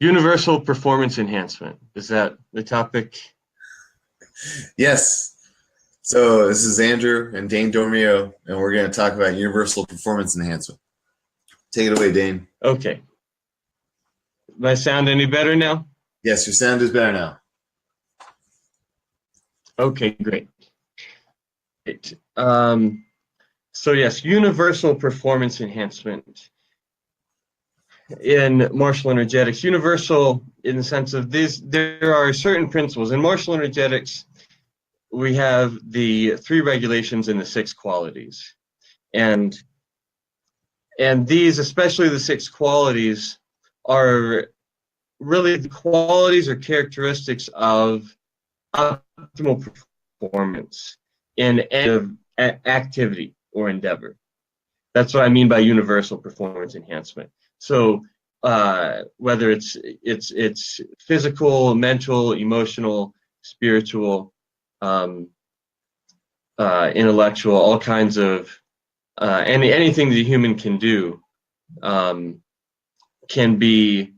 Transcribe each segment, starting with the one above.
Universal performance enhancement. Is that the topic? Yes. So this is Andrew and Dane Domio, and we're going to talk about universal performance enhancement. Take it away, Dane. Okay. My sound any better now? Yes, your sound is better now. Okay, great. Great. So yes, universal performance enhancement in martial energetics. Universal in the sense of this, there are certain principles. In martial energetics, we have the 3 regulations and the 6 qualities. And these, especially the 6 qualities, are really the qualities or characteristics of optimal performance in any activity or endeavor. That's what I mean by universal performance enhancement. So whether it's physical, mental, emotional, spiritual, intellectual, all kinds of anything that a human can do can be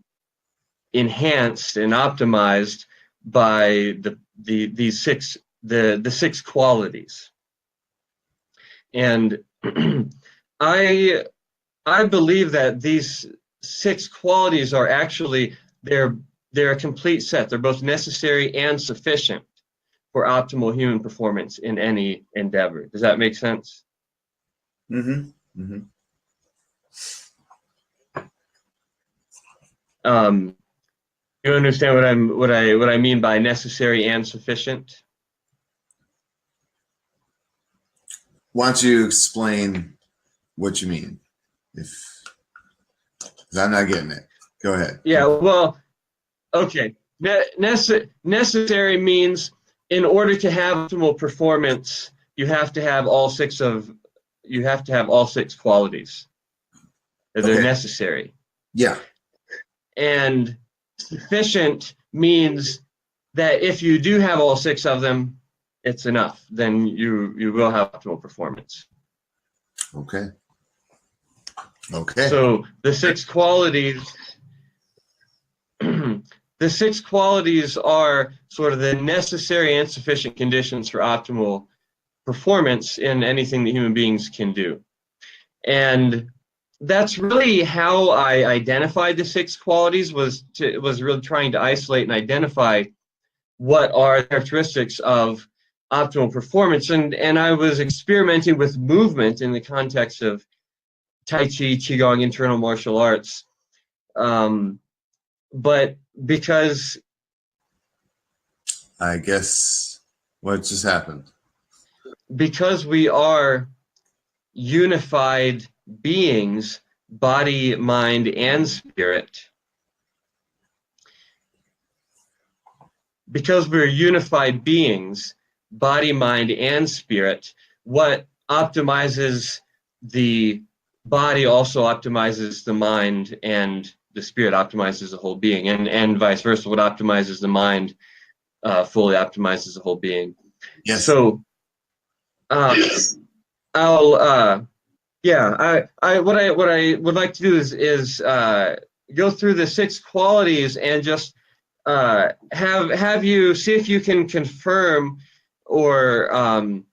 enhanced and optimized by these 6 qualities. And I believe that these 6 qualities are actually they're a complete set. They're both necessary and sufficient for optimal human performance in any endeavor. Does that make sense? Mm-hmm. Mm-hmm. You understand what I mean by necessary and sufficient? Why don't you explain what you mean? Because I'm not getting it. Go ahead. Yeah. Well, okay. Necessary means in order to have optimal performance, you have to have all 6 qualities. They're necessary. Yeah. And sufficient means that if you do have all 6 of them, it's enough. Then you will have optimal performance. Okay. Okay. So the 6 qualities, the 6 qualities are sort of the necessary and sufficient conditions for optimal performance in anything that human beings can do. And that's really how I identified the 6 qualities, was really trying to isolate and identify what are the characteristics of optimal performance. And I was experimenting with movement in the context of Tai Chi, Qigong, internal martial arts. But because I guess what just happened? Because we are unified beings, body, mind, and spirit. Because we're unified beings, body, mind, and spirit, what optimizes the body also optimizes the mind, and the spirit optimizes the whole being, and vice versa. What optimizes the mind fully optimizes the whole being. Yes. So what I would like to do is go through the 6 qualities and just have you see if you can confirm or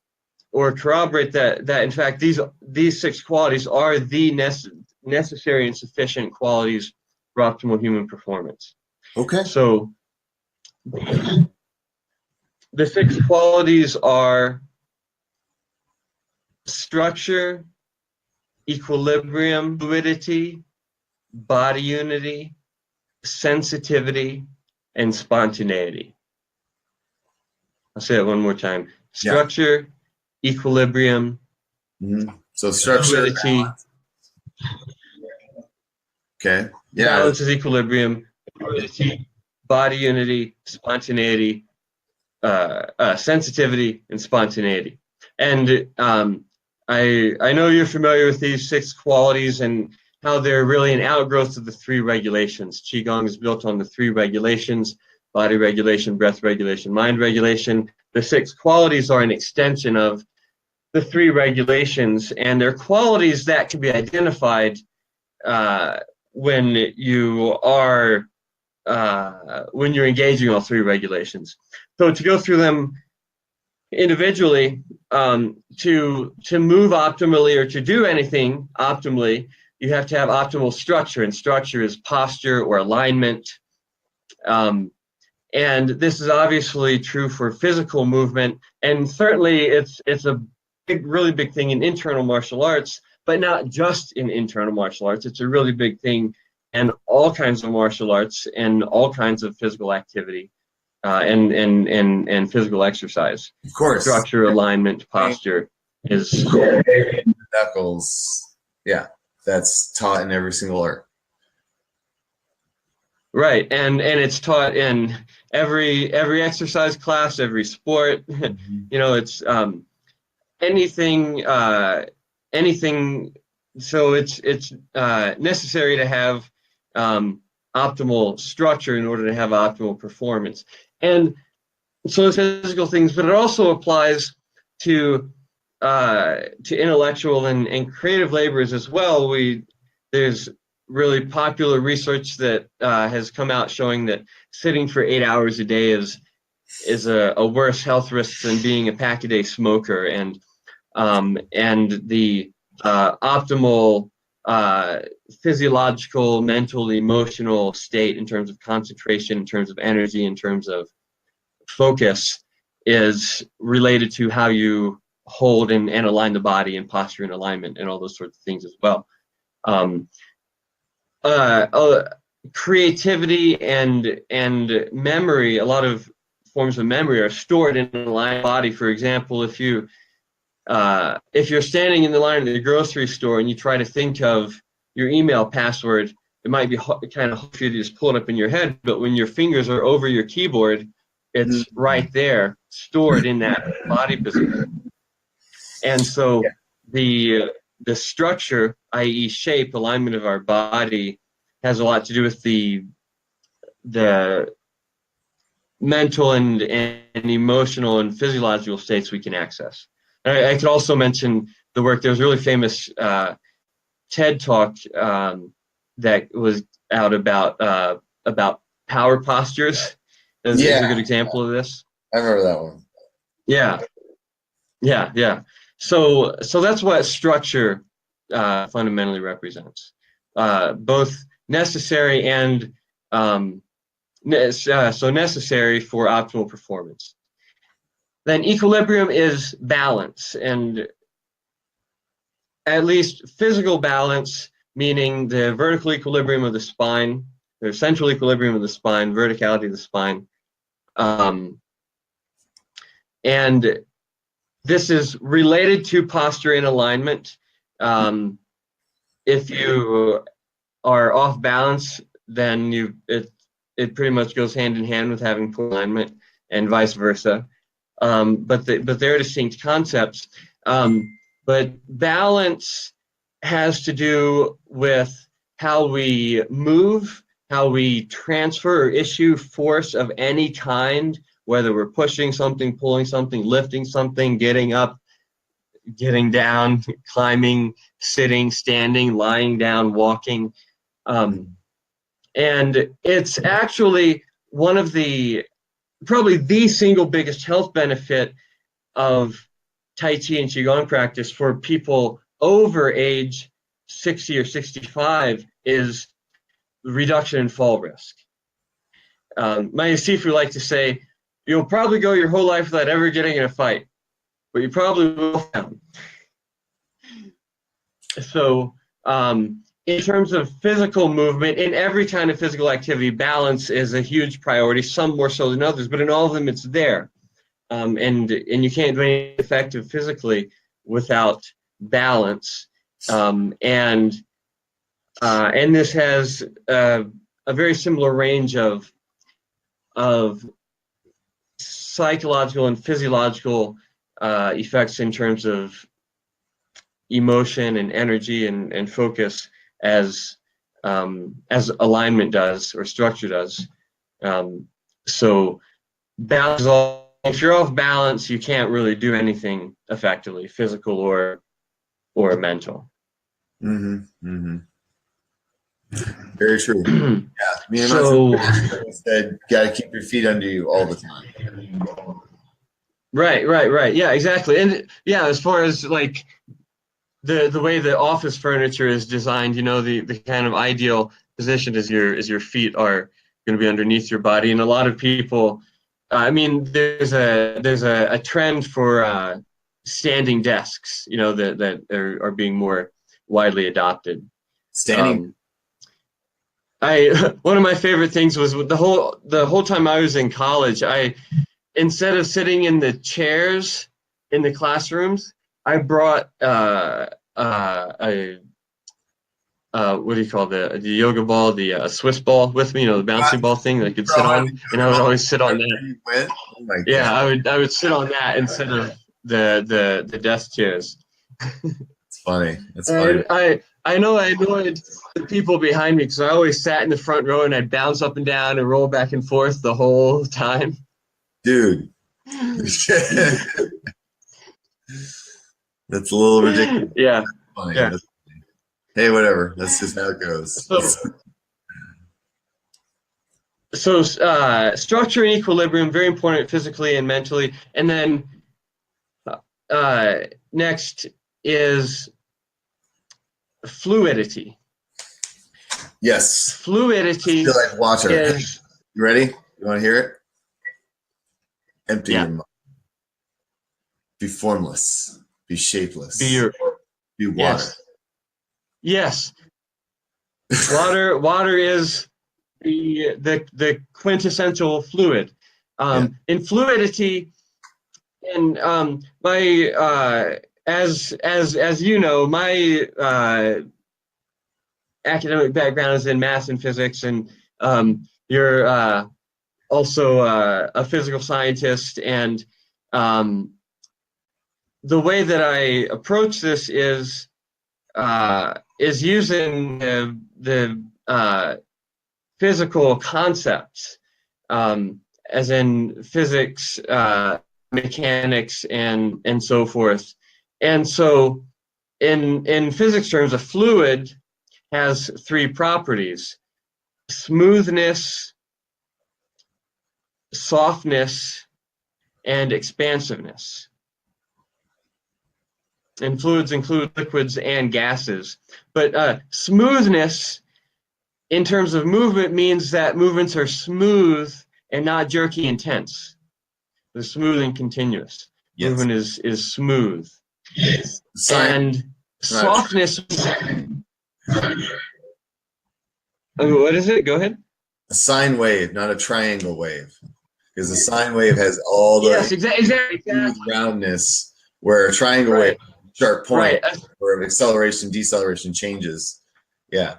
corroborate that in fact these 6 qualities are the necessary and sufficient qualities for optimal human performance. Okay. So the 6 qualities are structure, equilibrium, fluidity, body unity, sensitivity, and spontaneity. I'll say it one more time. Structure, equilibrium, so structure, fluidity. Okay. Yeah. Balance is equilibrium, fluidity, body unity, spontaneity, sensitivity, and spontaneity. And I know you're familiar with these 6 qualities and how they're really an outgrowth of the 3 regulations. Qigong is built on the 3 regulations: body regulation, breath regulation, mind regulation. The 6 qualities are an extension of the 3 regulations, and they're qualities that can be identified when you are when you're engaging all three regulations. So to go through them individually, to move optimally or to do anything optimally, you have to have optimal structure, and structure is posture or alignment. And this is obviously true for physical movement, and certainly it's a really big thing in internal martial arts, but not just in internal martial arts. It's a really big thing in all kinds of martial arts and all kinds of physical activity, and physical exercise. Of course. Structure, alignment, posture is knuckles. Yeah, that's taught in every single art. Right, and it's taught in every exercise class, every sport. You know, it's anything. So it's necessary to have optimal structure in order to have optimal performance. And so it's physical things, but it also applies to intellectual and creative labors as well. There's really popular research that has come out showing that sitting for 8 hours a day is a worse health risk than being a pack-a-day smoker, and the optimal physiological, mental, emotional state in terms of concentration, in terms of energy, in terms of focus is related to how you hold and align the body, and posture and alignment and all those sorts of things as well. Creativity and memory, a lot of forms of memory are stored in the aligned body. For example, if you're standing in the line at the grocery store and you try to think of your email password, it might be kind of hard for you to just pull it up in your head, but when your fingers are over your keyboard, it's right there, stored in that body position. And so the structure, i.e. shape, alignment of our body, has a lot to do with the mental and emotional and physiological states we can access. And I could also mention the work. There was a really famous TED Talk that was out about power postures. Is a good example of this. I remember that one. Yeah. So that's what structure fundamentally represents, both necessary and necessary for optimal performance. Then equilibrium is balance, and at least physical balance, meaning the vertical equilibrium of the spine, or central equilibrium of the spine, verticality of the spine. And this is related to posture and alignment. If you are off balance, then it pretty much goes hand in hand with having poor alignment, and vice versa. But they're distinct concepts. But balance has to do with how we move, how we transfer or issue force of any kind, whether we're pushing something, pulling something, lifting something, getting up, getting down, climbing, sitting, standing, lying down, walking. And it's actually one of probably the single biggest health benefit of Tai Chi and Qigong practice for people over age 60 or 65 is the reduction in fall risk. My Sifu like to say, you'll probably go your whole life without ever getting in a fight, but you probably will. So in terms of physical movement, in every kind of physical activity, balance is a huge priority, some more so than others, but in all of them it's there. And you can't do anything effective physically without balance. And this has a very similar range of psychological and physiological effects in terms of emotion and energy and focus as alignment does, or structure does. So balance is all. If you're off balance, you can't really do anything effectively, physical or mental. Very true. Yeah, me and my So, sister said, got to keep your feet under you all the time. right. Yeah, exactly. And yeah, as far as like the way the office furniture is designed, the kind of ideal position is your feet are going to be underneath your body. And a lot of people, I mean, there's a trend for standing desks, that are being more widely adopted. Standing. Um, I one of my favorite things was the whole time I was in college, instead of sitting in the chairs in the classrooms, I brought a what do you call the yoga ball, the Swiss ball with me, the bouncy ball thing that I could sit on, and I would always sit on that. You went? Oh my Yeah, God. I would sit on that instead of the desk chairs. It's funny. It's funny. And I know I annoyed the people behind me because I always sat in the front row and I'd bounce up and down and roll back and forth the whole time. Dude. That's a little ridiculous. Yeah. That's funny. Yeah. That's funny. Hey, whatever. That's just how it goes. So structure and equilibrium, very important physically and mentally. And then next is fluidity. Yes. Fluidity Feel like water. is, You ready? You want to hear it? Empty yeah. your mind. Be formless. Be shapeless. Be water. Yes. Water is the quintessential fluid. In fluidity, and my as you know, my academic background is in math and physics, and you're also a physical scientist, and the way that I approach this is using the physical concepts, as in physics, mechanics, and so forth. And so, in physics terms, a fluid has three properties: smoothness, softness, and expansiveness. And fluids include liquids and gases. But smoothness, in terms of movement, means that movements are smooth and not jerky and tense. They're smooth and continuous. Yes. Movement is smooth. Science. And softness. What is it? Go ahead. A sine wave, not a triangle wave. Because a sine wave has all the exactly. roundness, where a triangle wave, sharp point, Right. where acceleration, deceleration changes. Yeah.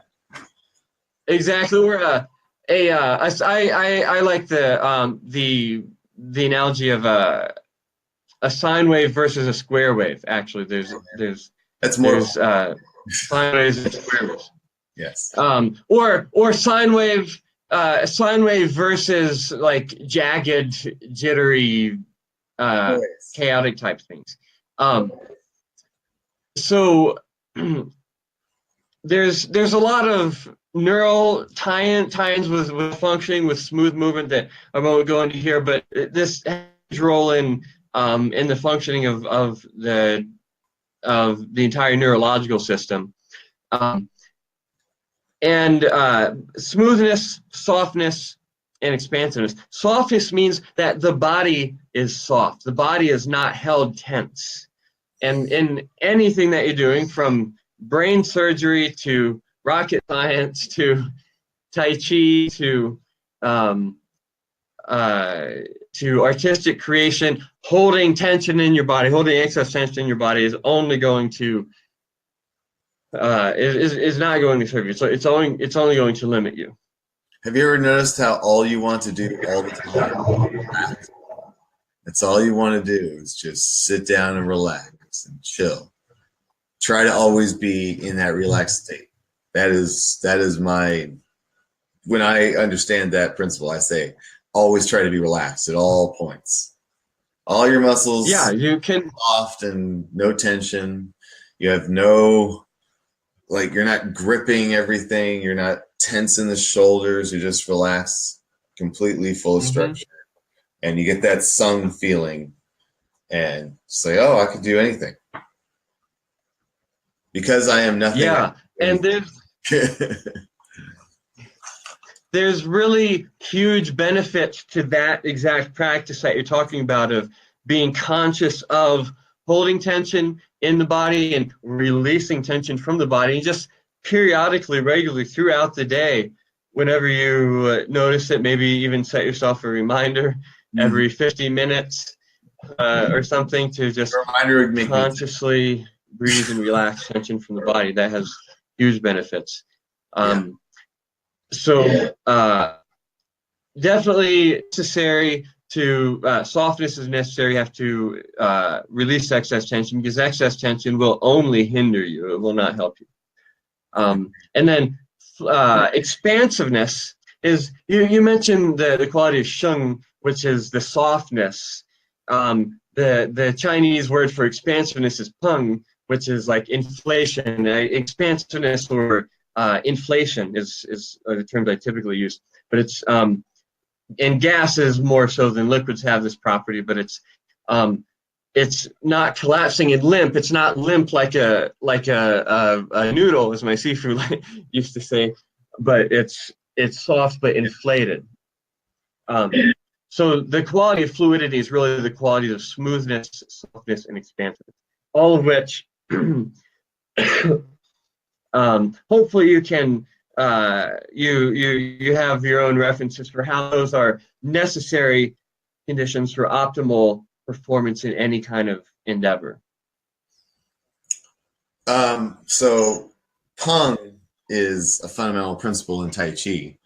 Exactly. I like the analogy of a sine wave versus a square wave. Actually, That's more. Sine waves and square waves. Yes. Or sine wave versus like jagged, jittery, chaotic type things. So there's a lot of neural tie-ins with functioning with smooth movement that I won't go into here, but this has a role in the functioning of the entire neurological system. And smoothness, softness, and expansiveness. Softness means that the body is soft. The body is not held tense. And in anything that you're doing, from brain surgery to rocket science to Tai Chi to artistic creation, holding tension in your body, holding excess tension in your body is only going to is not going to serve you. So it's only going to limit you. Have you ever noticed how all you want to do all the time? That's all you want to do is just sit down and relax and chill. Try to always be in that relaxed state. That is my, when I understand that principle, I say always try to be relaxed at all points. All your muscles, you can, soft and no tension. You have no like you're not gripping everything, you're not tense in the shoulders, you're just relaxed, completely full of structure, and you get that sung feeling, and say, "Oh, I could do anything because I am nothing." Yeah, and there's really huge benefits to that exact practice that you're talking about, of being conscious of holding tension in the body and releasing tension from the body, and just periodically, regularly throughout the day, whenever you notice it, maybe even set yourself a reminder every 50 minutes or something, to just reminder would make consciously breathe and relax tension from the body. That has huge benefits. So definitely necessary to, softness is necessary. You have to release excess tension, because excess tension will only hinder you. It will not help you. And then expansiveness is, you mentioned the quality of sheng, which is the softness. The Chinese word for expansiveness is peng, which is like inflation. Expansiveness or inflation is the terms I typically use, but it's and gases more so than liquids have this property, but it's not collapsing and limp. It's not limp like a noodle, as my seafood used to say, but it's soft but inflated. So the quality of fluidity is really the quality of smoothness, softness, and expansiveness, all of which hopefully you can you have your own references for how those are necessary conditions for optimal performance in any kind of endeavor. So Peng is a fundamental principle in Tai Chi,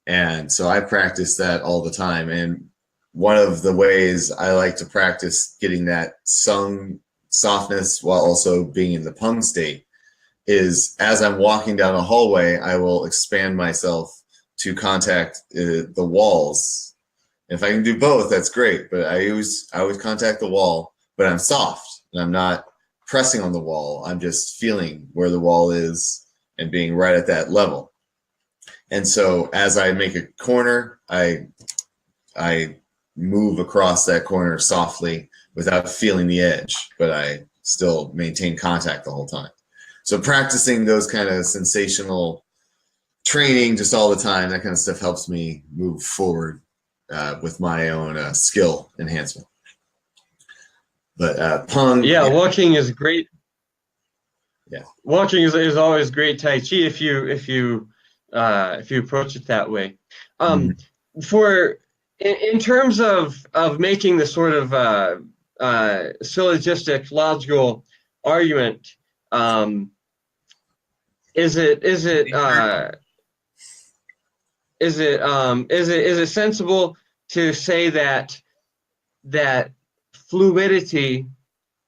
and so I practice that all the time. And one of the ways I like to practice getting that sung softness while also being in the Peng state is, as I'm walking down a hallway, I will expand myself to contact the walls. And if I can do both, that's great. But I always contact the wall, but I'm soft and I'm not pressing on the wall. I'm just feeling where the wall is and being right at that level. And so as I make a corner, I move across that corner softly without feeling the edge, but I still maintain contact the whole time. So practicing those kind of sensational training just all the time, that kind of stuff helps me move forward with my own skill enhancement. But Peng, walking is great. Yeah, walking is always great Tai Chi if you approach it that way. For in terms of making the sort of syllogistic logical argument, is it sensible to say that fluidity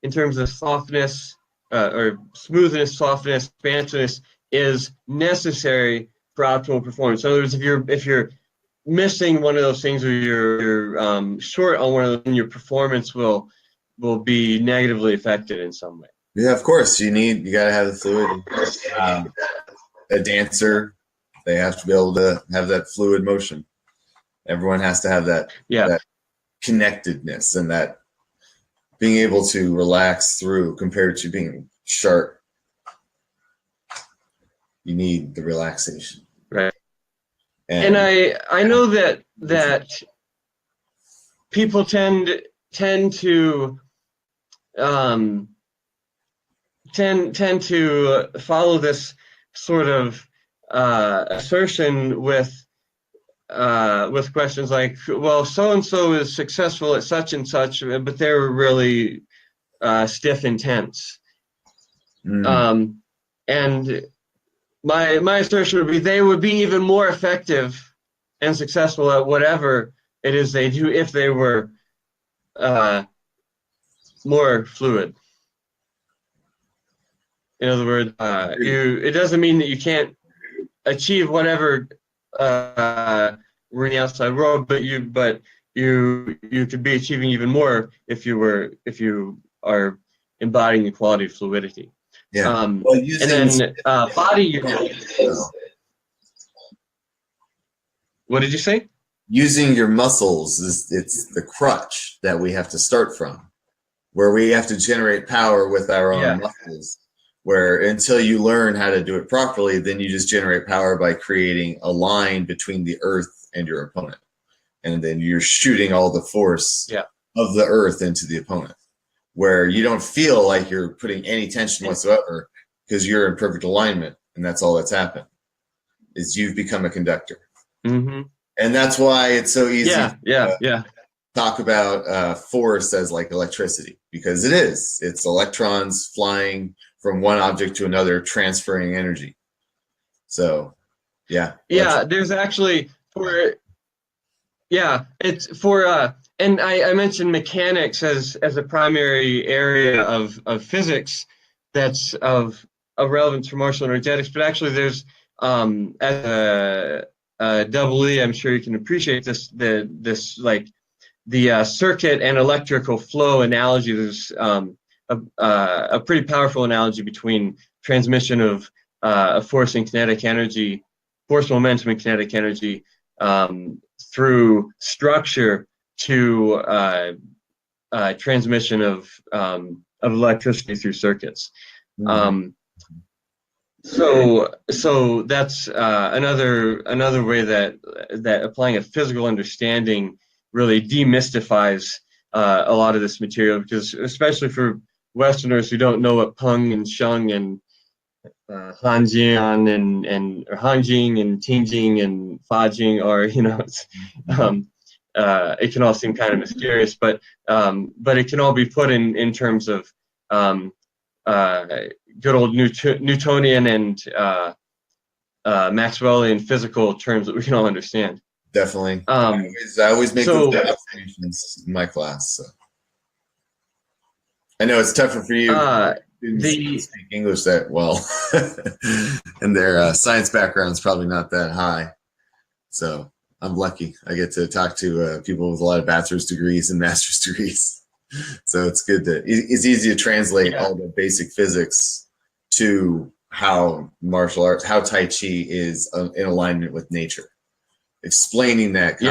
in terms of softness or smoothness, softness, expansiveness is necessary for optimal performance? In other words, if you're missing one of those things, or you're short on one of those, your performance will be negatively affected in some way. Yeah, of course. You got to have the fluidity. A dancer, they have to be able to have that fluid motion. Everyone has to have that connectedness and that being able to relax through, compared to being sharp. You need the relaxation. Right. And I know that people tend to tend to follow this sort of assertion with questions like, well, so and so is successful at such and such, but they're really stiff and tense. And my assertion would be they would be even more effective and successful at whatever it is they do if they were more fluid. In other words, it doesn't mean that you can't achieve whatever we're in the outside world, but you could be achieving even more if you are embodying the quality of fluidity. Yeah. Well, And then body unity. What did you say? Using your muscles it's the crutch that we have to start from, where we have to generate power with our own muscles. Where until you learn how to do it properly, then you just generate power by creating a line between the earth and your opponent. And then you're shooting all the force of the earth into the opponent, where you don't feel like you're putting any tension whatsoever because you're in perfect alignment. And that's all that's happened is you've become a conductor. Mm-hmm. And that's why it's so easy to talk about force as like electricity, because it is. It's electrons flying from one object to another, transferring energy. So, there's actually it's for and I mentioned mechanics as a primary area of physics that's of relevance for martial energetics, but actually there's as a double E, I'm sure you can appreciate this the circuit and electrical flow analogy. There's a pretty powerful analogy between transmission of force and kinetic energy, force, momentum, and kinetic energy through structure to transmission of electricity through circuits. So that's another way that applying a physical understanding really demystifies a lot of this material, because especially for Westerners who don't know what Peng and Sheng and Hanjian and or Hanjing and Tingjing and Fajing are, it can all seem kind of mysterious, but it can all be put in terms of good old Newtonian and Maxwellian physical terms that we can all understand. Definitely. I always make those observations in my class. So. I know it's tougher for you. Students speak English that well, and their science background's probably not that high. So I'm lucky. I get to talk to people with a lot of bachelor's degrees and master's degrees. So it's good it's easy to translate all the basic physics to how martial arts, how Tai Chi is in alignment with nature. Explaining that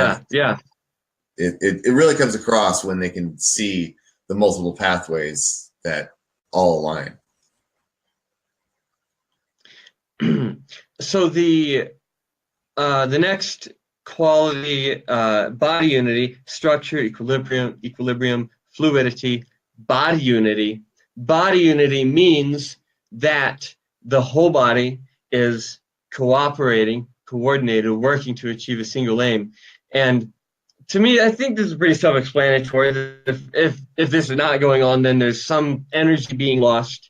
it really comes across when they can see the multiple pathways that all align. So the next quality, body unity, structure, equilibrium, fluidity, body unity. Body unity means that the whole body is cooperating, coordinated, working to achieve a single aim. And to me, I think this is pretty self-explanatory. If this is not going on, then there's some energy being lost.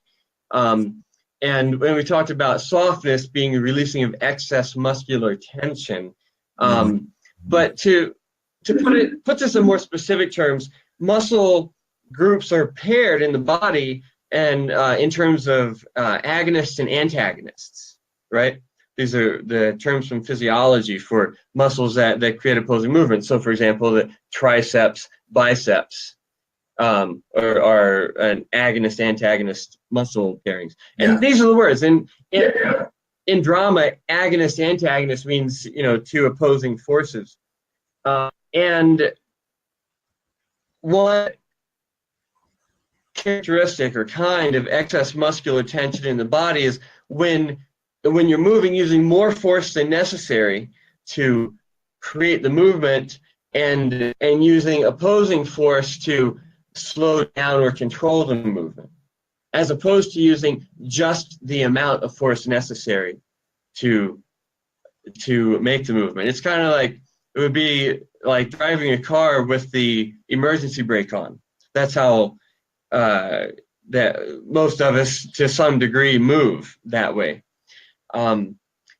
And when we talked about softness being a releasing of excess muscular tension, but to put this in more specific terms, muscle groups are paired in the body and in terms of agonists and antagonists, right? These are the terms from physiology for muscles that create opposing movements. So, for example, the triceps, biceps are an agonist-antagonist muscle pairings. And these are the words. In drama, agonist-antagonist means, two opposing forces. And what characteristic or kind of excess muscular tension in the body is when you're moving using more force than necessary to create the movement and using opposing force to slow down or control the movement, as opposed to using just the amount of force necessary to make the movement. It's kind of like, it would be like driving a car with the emergency brake on. That's how that most of us, to some degree, move that way.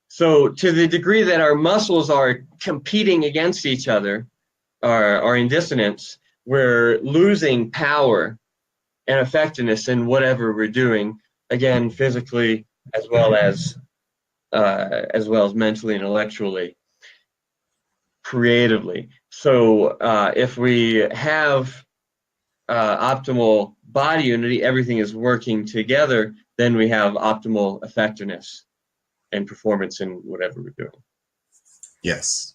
So to the degree that our muscles are competing against each other, are in dissonance, we're losing power and effectiveness in whatever we're doing, again, physically as well as mentally, intellectually, creatively. So if we have optimal body unity, everything is working together, then we have optimal effectiveness and performance in whatever we're doing. Yes.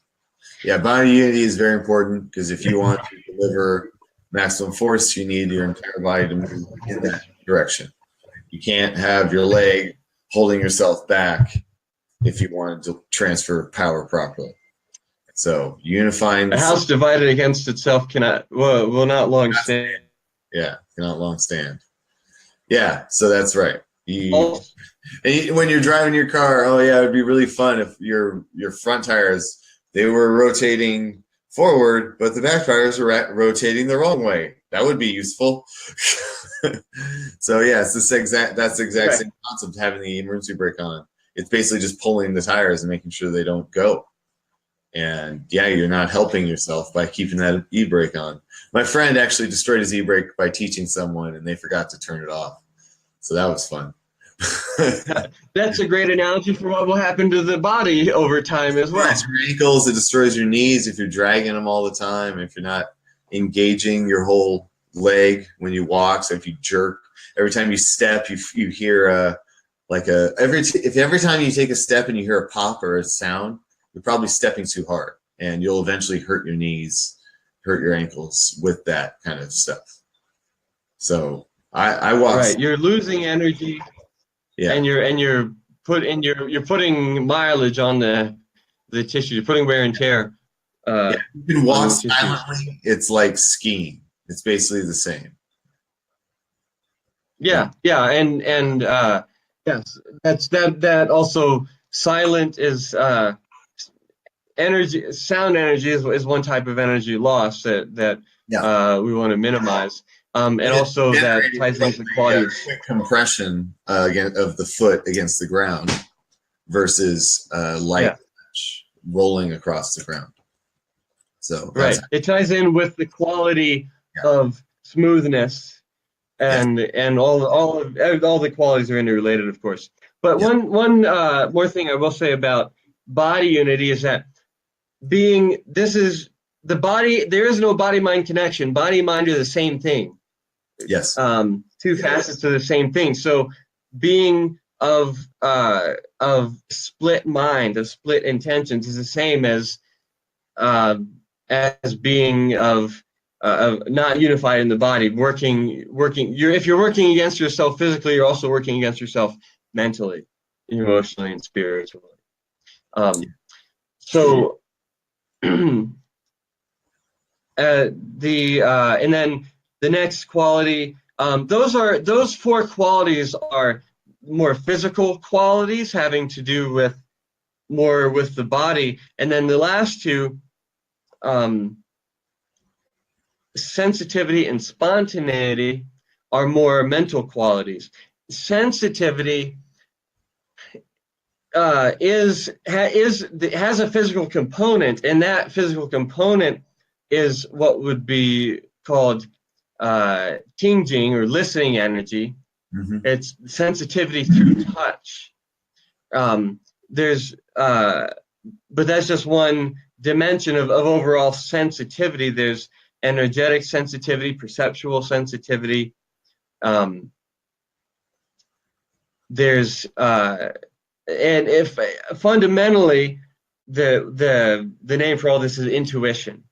Yeah, body unity is very important because if you want to deliver maximum force, you need your entire body to move in that direction. You can't have your leg holding yourself back if you want to transfer power properly. So unifying A house divided against itself will not long stand. Yeah, cannot long stand. Yeah, so that's right. When you're driving your car, oh yeah, it'd be really fun if your front tires, they were rotating forward, but the back tires were rotating the wrong way. That would be useful. So yeah, that's the exact same concept, having the emergency brake on. It's basically just pulling the tires and making sure they don't go. And yeah, you're not helping yourself by keeping that e-brake on. My friend actually destroyed his e-brake by teaching someone, and they forgot to turn it off. So that was fun. That's a great analogy for what will happen to the body over time as well. It's your ankles, it destroys your knees if you're dragging them all the time, if you're not engaging your whole leg when you walk. So if you jerk, every time you step, you hear every time you take a step and you hear a pop or a sound, you're probably stepping too hard, and you'll eventually hurt your knees, hurt your ankles with that kind of stuff. So I walk. Right, you're losing energy, yeah, and you're putting mileage on the tissue. You're putting wear and tear. You can walk silently. It's like skiing. It's basically the same. Yeah, and yes, that also silent is energy. Sound energy is one type of energy loss that we want to minimize. And also that ties into the quality of compression of the foot against the ground versus light rolling across the ground. So it ties in with the quality of smoothness, and all the qualities are interrelated, of course. But one more thing I will say about body unity is that the body, there is no body-mind connection. Body-mind are the same thing. Yes. Two facets of the same thing. So being of split mind, of split intentions, is the same as being of not unified in the body. If you're working against yourself physically, you're also working against yourself mentally, emotionally, and spiritually. So and then the next quality, those four qualities are more physical qualities, having to do with more with the body, and then the last two, sensitivity and spontaneity, are more mental qualities. Sensitivity has a physical component, and that physical component is what would be called tinging or listening energy. Mm-hmm. It's sensitivity through touch. But that's just one dimension of overall sensitivity. There's energetic sensitivity, perceptual sensitivity. There's and if fundamentally the name for all this is intuition.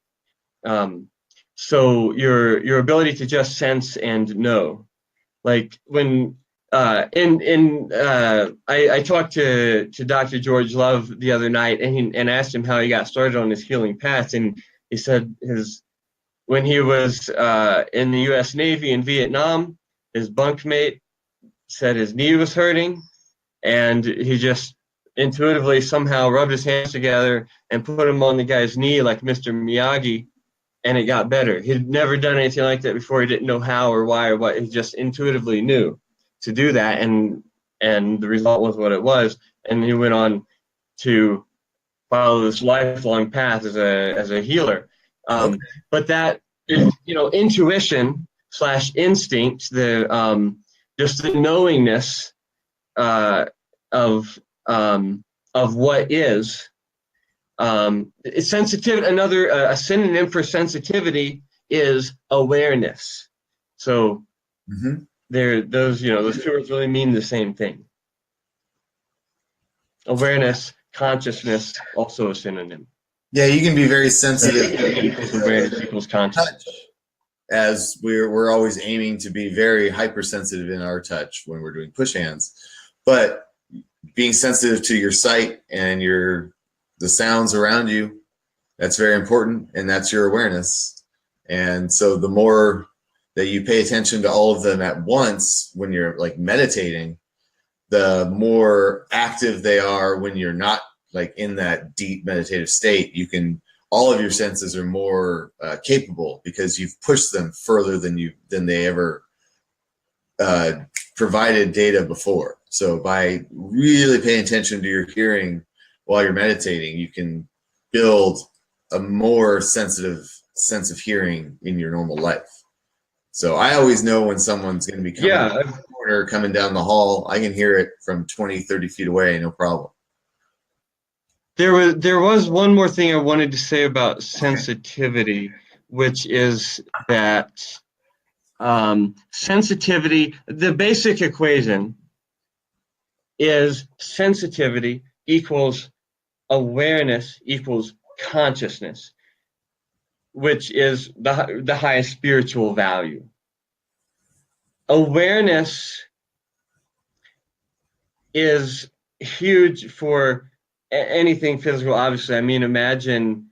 So your ability to just sense and know. Like when I talked to Dr. George Love the other night, and asked him how he got started on his healing path, and he said when he was in the U.S. Navy in Vietnam, his bunkmate said his knee was hurting, and he just intuitively somehow rubbed his hands together and put them on the guy's knee like Mr. Miyagi, and it got better. He'd never done anything like that before. He didn't know how or why or what. He just intuitively knew to do that, and the result was what it was. And he went on to follow this lifelong path as a healer. But that is, intuition / instinct, the just the knowingness of what is. It's sensitivity. A synonym for sensitivity is awareness. So those two words really mean the same thing. Awareness, consciousness, also a synonym. Yeah, you can be very sensitive Equals awareness equals consciousness. touch, as we're always aiming to be very hypersensitive in our touch when we're doing push hands. But being sensitive to your sight and the sounds around you, that's very important, and that's your awareness. And so the more that you pay attention to all of them at once when you're like meditating, the more active they are when you're not like in that deep meditative state. All of your senses are more capable because you've pushed them further than they ever provided data before. So by really paying attention to your hearing while you're meditating, you can build a more sensitive sense of hearing in your normal life. So I always know when someone's going to be coming down the corner, coming down the hall. I can hear it from 20, 30 feet away, no problem. There was one more thing I wanted to say about sensitivity, which is that sensitivity, the basic equation is sensitivity equals awareness equals consciousness, which is the highest spiritual value. Awareness is huge for anything physical, obviously. I mean, imagine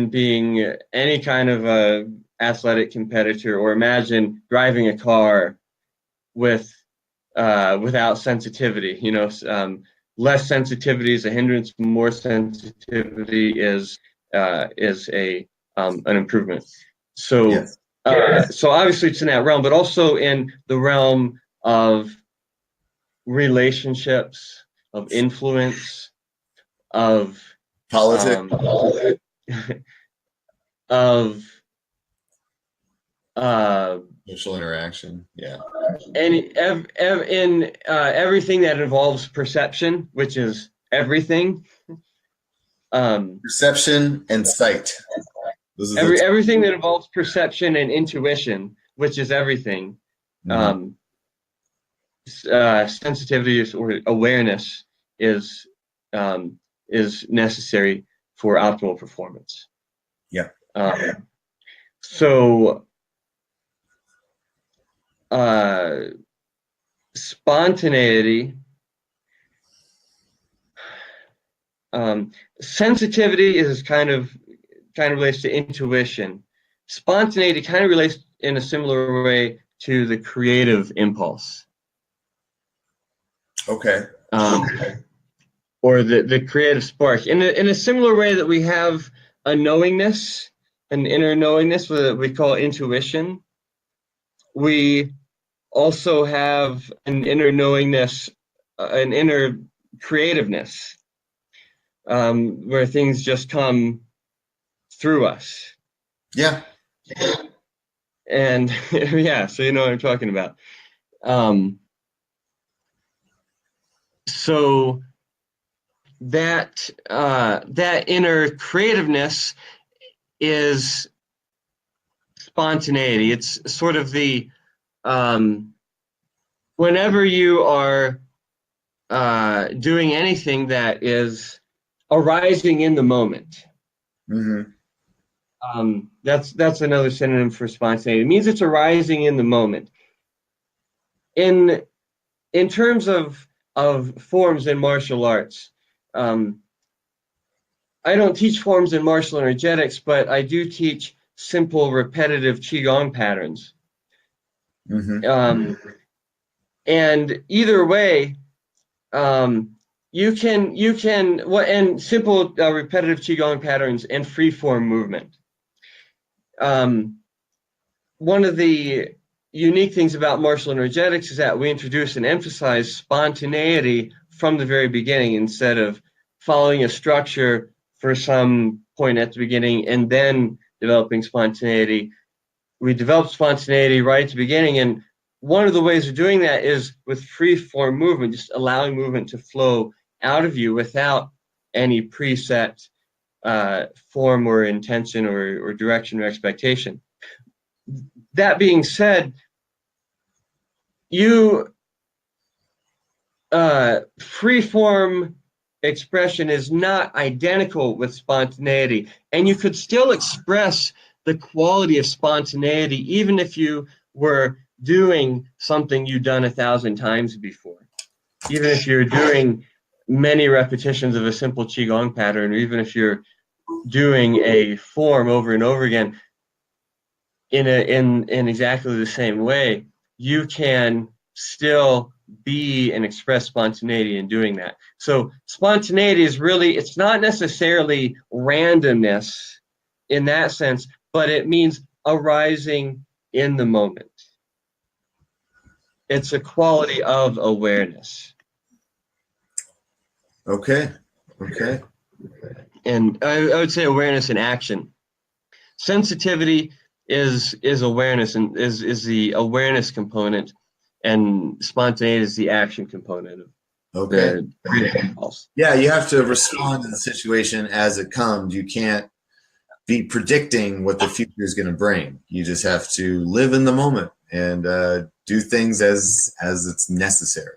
being any kind of a athletic competitor, or imagine driving a car without sensitivity. Less sensitivity is a hindrance. More sensitivity is an improvement. So, yes. So obviously it's in that realm, but also in the realm of relationships, of influence, of politics, of social interaction. Yeah. in everything that involves perception, which is everything. Perception and sight. Everything that involves perception and intuition, which is everything. Mm-hmm. Sensitivity or awareness is necessary for optimal performance. Yeah. So spontaneity, sensitivity is kind of relates to intuition. Spontaneity kind of relates in a similar way to the creative impulse. Okay. Or the creative spark. In a similar way that we have a knowingness, an inner knowingness that we call intuition, we also have an inner knowingness, an inner creativeness, where things just come through us. Yeah. And yeah, so you know what I'm talking about. So that inner creativeness is spontaneity. It's sort of the whenever you are doing anything that is arising in the moment. Mm-hmm. That's another synonym for spontaneity. It means it's arising in the moment. In terms of forms in martial arts, I don't teach forms in martial energetics, but I do teach simple, repetitive qigong patterns. Mm-hmm. And either way, you can and simple, repetitive qigong patterns and free form movement. One of the unique things about martial energetics is that we introduce and emphasize spontaneity from the very beginning, instead of following a structure for some point at the beginning and then developing spontaneity. We develop spontaneity right at the beginning, and one of the ways of doing that is with free form movement, just allowing movement to flow out of you without any preset form or intention or direction or expectation. that being said, free-form expression is not identical with spontaneity, and you could still express the quality of spontaneity even if you were doing something you've done 1,000 times before. Even if you're doing many repetitions of a simple qigong pattern, or even if you're doing a form over and over again in exactly the same way, you can still be and express spontaneity in doing that. So spontaneity is really, it's not necessarily randomness in that sense, but it means arising in the moment. It's a quality of awareness. Okay. And I would say awareness in action. Sensitivity is awareness, and is the awareness component, and spontaneity is the action component of the impulse. Yeah, you have to respond to the situation as it comes. You can't be predicting what the future is going to bring. You just have to live in the moment and do things as it's necessary.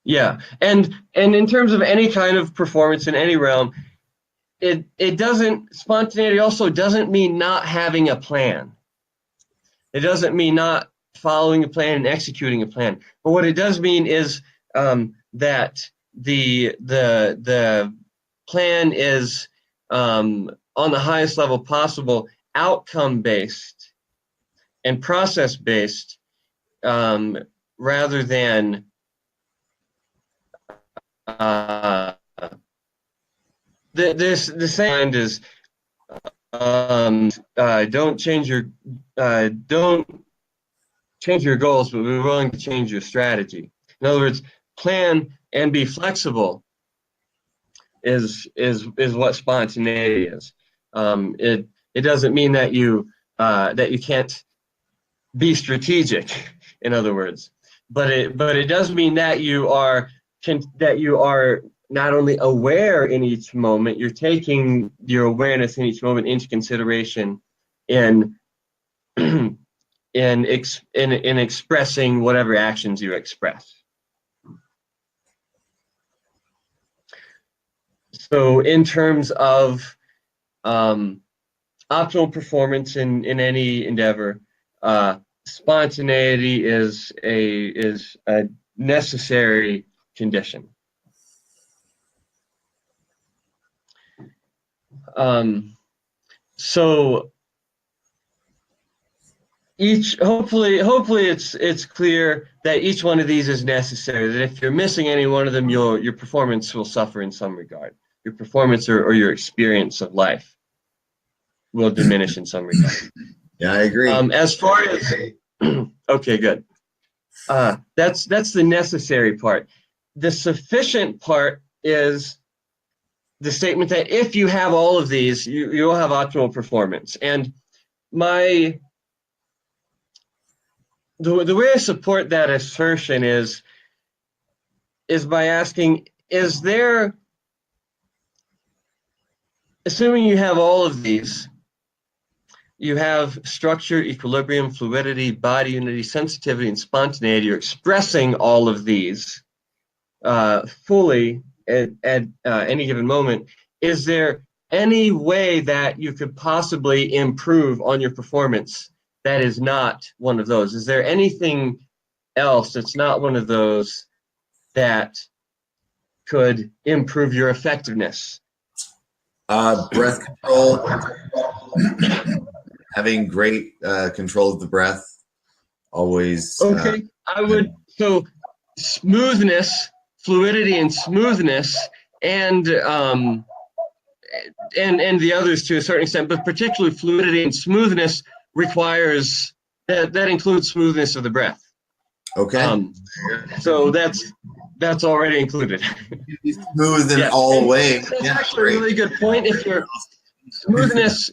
Yeah, and in terms of any kind of performance in any realm, it doesn't, spontaneity also doesn't mean not having a plan. It doesn't mean not following a plan and executing a plan. But what it does mean is that the plan is on the highest level possible, outcome based and process based, rather than the same is don't change your goals, but be willing to change your strategy. In other words, plan and be flexible is what spontaneity is. It doesn't mean that you can't be strategic, in other words, but it does mean that you are not only aware in each moment, you're taking your awareness in each moment into consideration in expressing whatever actions you express. So in terms of optimal performance in any endeavor, spontaneity is a necessary condition. So hopefully it's clear that each one of these is necessary, that if you're missing any one of them, your performance will suffer in some regard. Your performance or your experience of life will diminish in some regard. Yeah, I agree. As far as okay, good. That's the necessary part. The sufficient part is the statement that if you have all of these, you'll have optimal performance. And the way I support that assertion is by asking, is there, assuming you have all of these, you have structure, equilibrium, fluidity, body unity, sensitivity, and spontaneity, you're expressing all of these fully at any given moment, is there any way that you could possibly improve on your performance that is not one of those? Is there anything else that's not one of those that could improve your effectiveness? Breath control, having great control of the breath, always. Okay, I would, so smoothness, fluidity and smoothness, and the others to a certain extent, but particularly fluidity and smoothness requires, that includes smoothness of the breath. Okay. So that's already included. Smooth in all ways. That's actually a really good point. If your smoothness,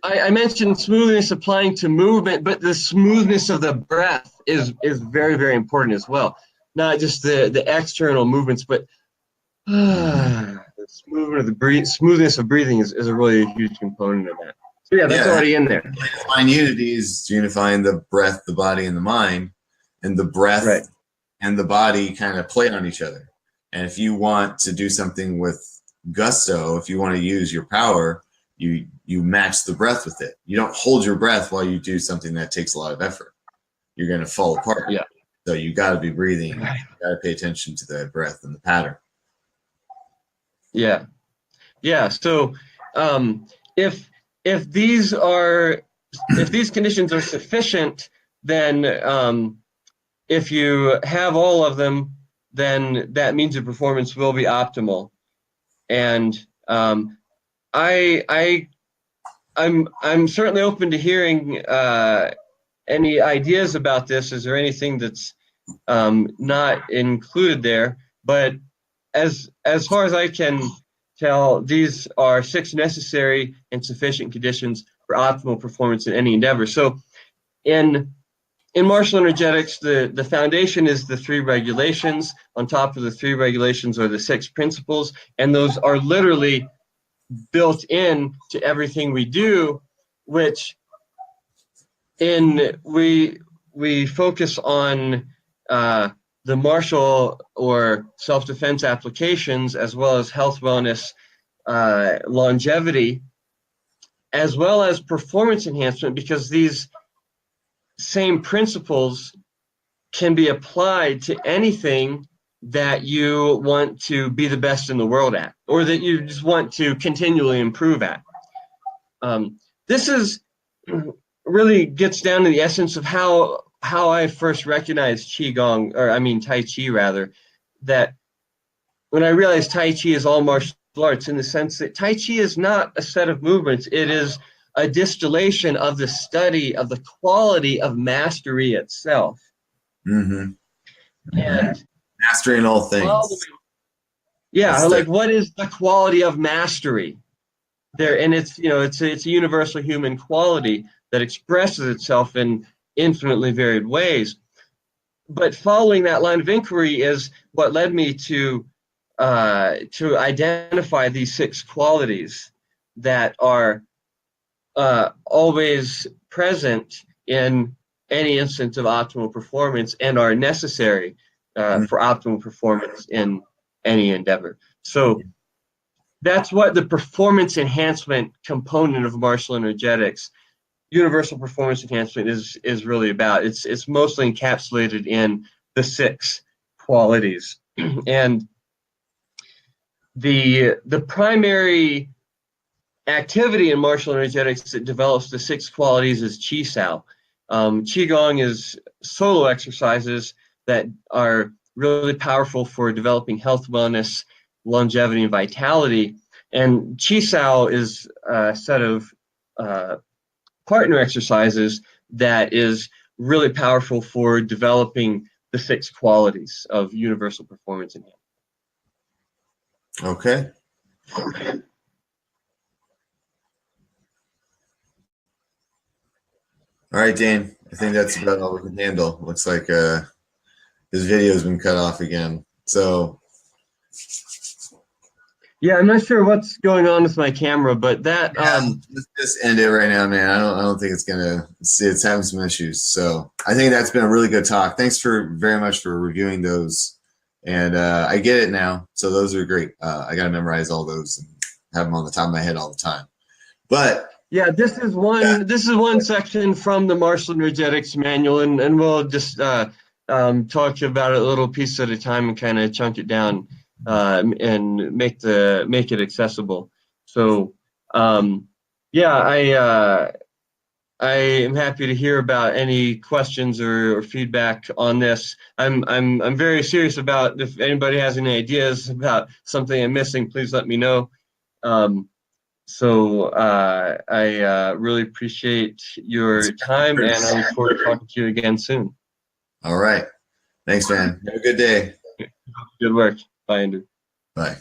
I mentioned smoothness applying to movement, but the smoothness of the breath is very, very important as well. Not just the external movements, but the smoothness of breathing is a really huge component of that. So yeah, that's already in there. Define unity is unifying the breath, the body, and the mind, and the breath Right. and the body kind of play on each other. And if you want to do something with gusto, if you want to use your power, you match the breath with it. You don't hold your breath while you do something that takes a lot of effort. You're going to fall apart. Yeah. So you got to be breathing. You got to pay attention to the breath and the pattern. Yeah. Yeah. So if these conditions are sufficient, then if you have all of them, then that means your performance will be optimal. And I'm certainly open to hearing any ideas about this. Is there anything that's not included there? But as far as I can tell, these are 6 necessary and sufficient conditions for optimal performance in any endeavor. So in martial energetics, the foundation is the 3 regulations. On top of the 3 regulations are the 6 principles, and those are literally built in to everything we do, which we focus on the martial or self-defense applications, as well as health, wellness, longevity, as well as performance enhancement, because these same principles can be applied to anything that you want to be the best in the world at, or that you just want to continually improve at. This is really gets down to the essence of how I first recognized Qigong, or I mean Tai Chi rather, that when I realized Tai Chi is all martial arts, in the sense that Tai Chi is not a set of movements, it is a distillation of the study of the quality of mastery itself. Mm-hmm. And mastering all things. Yeah, like what is the quality of mastery? There, and it's it's a universal human quality that expresses itself in infinitely varied ways. But following that line of inquiry is what led me to identify these 6 qualities that are always present in any instance of optimal performance and are necessary for optimal performance in any endeavor. So that's what the performance enhancement component of martial energetics, universal performance enhancement, is really about. It's mostly encapsulated in the 6 qualities. And the primary activity in martial energetics that develops the 6 qualities is Qi Sao. Qigong is solo exercises that are really powerful for developing health, wellness, longevity, and vitality. And Qi Sao is a set of partner exercises that is really powerful for developing the 6 qualities of universal performance enhancement. Okay. All right, Dane. I think that's about all we can handle. Looks like his video's been cut off again. So yeah, I'm not sure what's going on with my camera, but that let's just end it right now, man. I don't think it's gonna see. It's having some issues. So I think that's been a really good talk. Thanks very much for reviewing those, and I get it now. So those are great. I got to memorize all those and have them on the top of my head all the time. But yeah, this is one section from the Martial Energetics Manual, and we'll just talk about it a little piece at a time and kind of chunk it down and make it accessible. So yeah, I am happy to hear about any questions or feedback on this. I'm very serious about, if anybody has any ideas about something I'm missing, please let me know. So I really appreciate your time, and I look forward to talking to you again soon. All right. Thanks, man. Have a good day. Good work. Bye, Andrew. Bye.